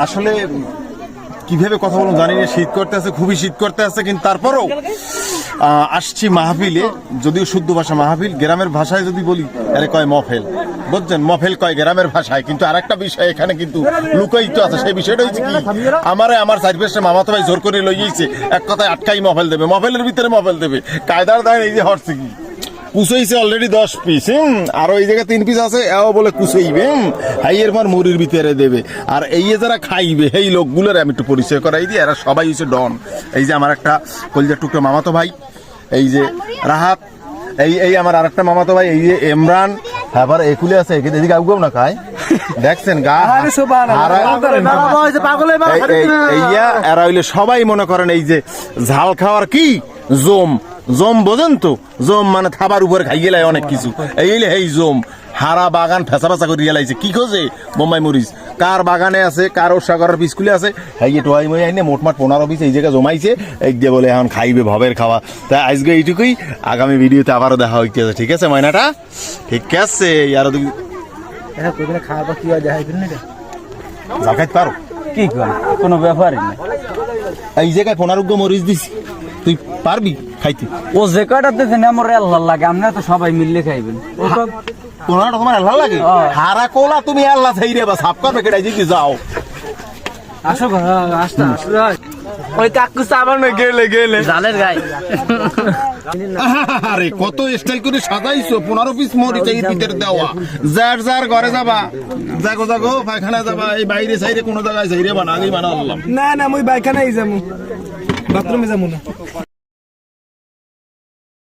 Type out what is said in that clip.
আসলে কিভাবে কথা বলুন জানি না, শীত করতে আছে, খুবই শীত করতে আছে, কিন্তু তারপরেও আসছি মাহফিলে, যদিও শুদ্ধ ভাষা মাহফিল, গ্রামের ভাষায় যদি বলি আরে কয় মফেল, বুঝছেন, মফেল কয় গ্রামের ভাষায়। কিন্তু আরেকটা বিষয় এখানে কিন্তু লুকায়িত আছে, সেই বিষয়টা হচ্ছে কি, আমার চারপাশে মামাতো ভাই জোর করে লইয়েছে, এক কথায় আটকাই মফেল দেবে, মফেলের ভিতরে মফেল দেবে, কায়দার দায় এই যে হচ্ছে কি কুচইছে অলরেডি 10 পিস, আর ওই জায়গায় 3 পিস আছে, এও বলে কুচইবে, হাইয়ের পর মুড়ির ভিতরে দেবে। আর এই যারা খাইবে এই লোকগুলোর আমি একটু পরিচয় করাই দিই, এরা সবাই হচ্ছে ডন। এই যে আমার একটা কলিজার টুকরো মামাতো ভাই, এই যে রাহাত, এই আমার আরেকটা মামাতো ভাই, এই যে ইমরান, আবার একুলে আছে, এদিকে আগুও না খায়, দেখছেন গা এরা হইলে সবাই মনে করেন এই যে ঝাল খাওয়ার কি জম, জম বোঝেন তো, জম মানে থাবার উপরে খাই গেলাই অনেক কিছু, এই জম হারা বাগান ফেঁচা ফেঁচা করে গেলাইছে, কি খোঁজে বোম্বাই মরিচ, কার বাগানে আছে, কার ওষাগরের পিসকুলে আছে, এই টোয়াই মই আইনে মোটমাট 15 পিস এই জায়গায় জমাইছে, এই দিয়ে বলে এখন খাইবে ভবের খাওয়া। তাই আজকে এইটুকুই, আগামী ভিডিওতে আবারও দেখা হইতে আছে, ঠিক আছে ময়নাটা, ঠিক আছে। আরো খাওয়া কি হয় দেখা যা খাইতে পারো, কি কর কোনো ব্যাপারই না। এই জায়গায় 15 মরিচ দিছি, তুই পারবি খাইতে? ও যে কয়টাতে আমার আল্লাহ লাগে, আমরা তো সবাই মিললে খাইবেন। ও তো 15টা তোমার আল্লাহ লাগে, হারা কোলা তুমি আল্লাহ ছাইরে বা সাপ করবে কেটাই যদি যাও। আসো আসতে ওই কাকু সাবান গেলে জালের গায়ে আরে কত স্টাইল করে সাজাইছো, 15 পিস মরিচ এর ভিতরে দেওয়া, যার যার ঘরে যাবা, জাগো পায়খানা যাবা, এই বাইরে সাইরে কোনো জায়গায় যাইরে বানা, আগেই বানা আল্লাহ। না আমি পায়খানায় যাবো, বাথরুমে যাবো না।